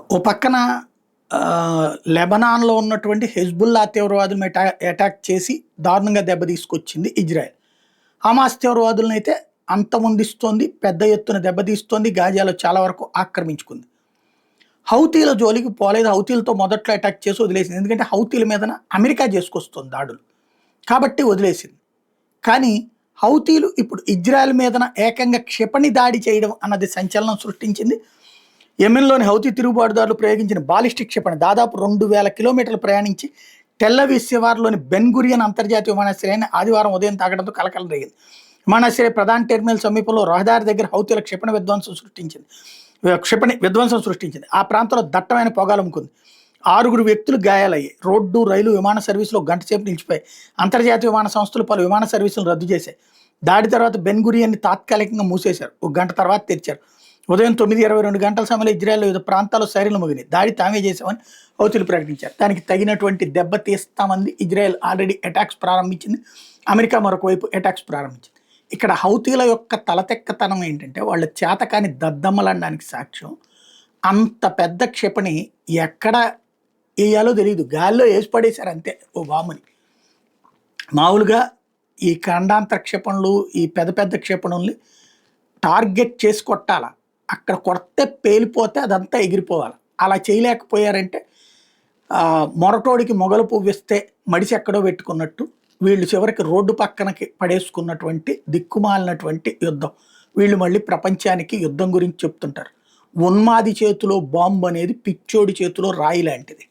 ఓ పక్కన లెబనాన్‌లో ఉన్నటువంటి Hezbollah తీవ్రవాదులను attack చేసి దారుణంగా దెబ్బ తీసుకొచ్చింది ఇజ్రాయెల్. హమాస్ తీవ్రవాదులనైతే అంతమొందిస్తోంది, పెద్ద ఎత్తున దెబ్బతీస్తోంది, గాజాలో చాలా వరకు ఆక్రమించుకుంది. హౌతీల జోలికి పోలేదు. హౌతీలతో మొదట్లో అటాక్ చేసి వదిలేసింది. ఎందుకంటే హౌతీల మీదన అమెరికా చేసుకొస్తుంది దాడులు. కాబట్టి వదిలేసింది. కానీ హౌతీలు ఇప్పుడు ఇజ్రాయెల్ మీదన ఏకంగా క్షిపణి దాడి చేయడం అన్నది సంచలనం సృష్టించింది. యెమెన్‌లోని హౌతీ తిరుగుబాటుదారులు ప్రయోగించిన బాలిస్టిక్ క్షిపణి దాదాపు 2000 కిలోమీటర్లు ప్రయాణించి టెల్లవీవ్ శివార్లోని బెన్ గురియన్ అంతర్జాతీయ విమానాశ్రయాన్ని ఆదివారం ఉదయం తాకడంతో కలకలం రేగింది. విమానాశ్రయ ప్రధాన టెర్మినల్ సమీపంలో రహదారి దగ్గర హౌతీల క్షిపణి విధ్వంసం సృష్టించింది. ఆ ప్రాంతంలో దట్టమైన పొగలమ్ముకుంది. 6 వ్యక్తులు గాయాలయ్యాయి. రోడ్డు, రైలు, విమాన సర్వీసులు గంట సేపు నిలిచిపోయాయి. అంతర్జాతీయ విమాన సంస్థలు పలు విమాన సర్వీసులను రద్దు చేశాయి. దాడి తర్వాత బెన్ గురియన్ని తాత్కాలికంగా మూసేశారు. ఒక గంట తర్వాత తెరిచారు. ఉదయం 9:22 గంటల సమయంలో ఇజ్రాయెల్ వివిధ ప్రాంతాల్లో సైరన్లు మోగినాయి. దాడి తామే చేశామని హౌతీలు ప్రకటించారు. దానికి తగినటువంటి దెబ్బ తీస్తామంది ఇజ్రాయెల్. ఆల్రెడీ అటాక్స్ ప్రారంభించింది. అమెరికా మరొక వైపు అటాక్స్ ప్రారంభించింది. ఇక్కడ హౌతీల యొక్క తలతెక్కతనం ఏంటంటే వాళ్ళ చేతకాని దద్దమ్మలనడానికి సాక్ష్యం. అంత పెద్ద క్షిపణి ఎక్కడ వేయాలో తెలియదు. గాల్లో వేసి పడేశారు అంతే ఓ బాంబుని. మామూలుగా ఈ ఖండాంతర క్షిపణులు, ఈ పెద్ద పెద్ద క్షిపణుల్ని టార్గెట్ చేసి కొట్టాల. అక్కడ కొడితే పేలిపోతే అదంతా ఎగిరిపోవాలి. అలా చేయలేకపోయారంటే మొరటోడికి మొగలు పువ్విస్తే మడిసి ఎక్కడో పెట్టుకున్నట్టు వీళ్ళు చివరికి రోడ్డు పక్కనకి పడేసుకున్నటువంటి దిక్కుమాలినటువంటి యుద్ధం. వీళ్ళు మళ్ళీ ప్రపంచానికి యుద్ధం గురించి చెప్తుంటారు. ఉన్మాది చేతిలో బాంబు అనేది పిచ్చోడి చేతిలో రాయి లాంటిది.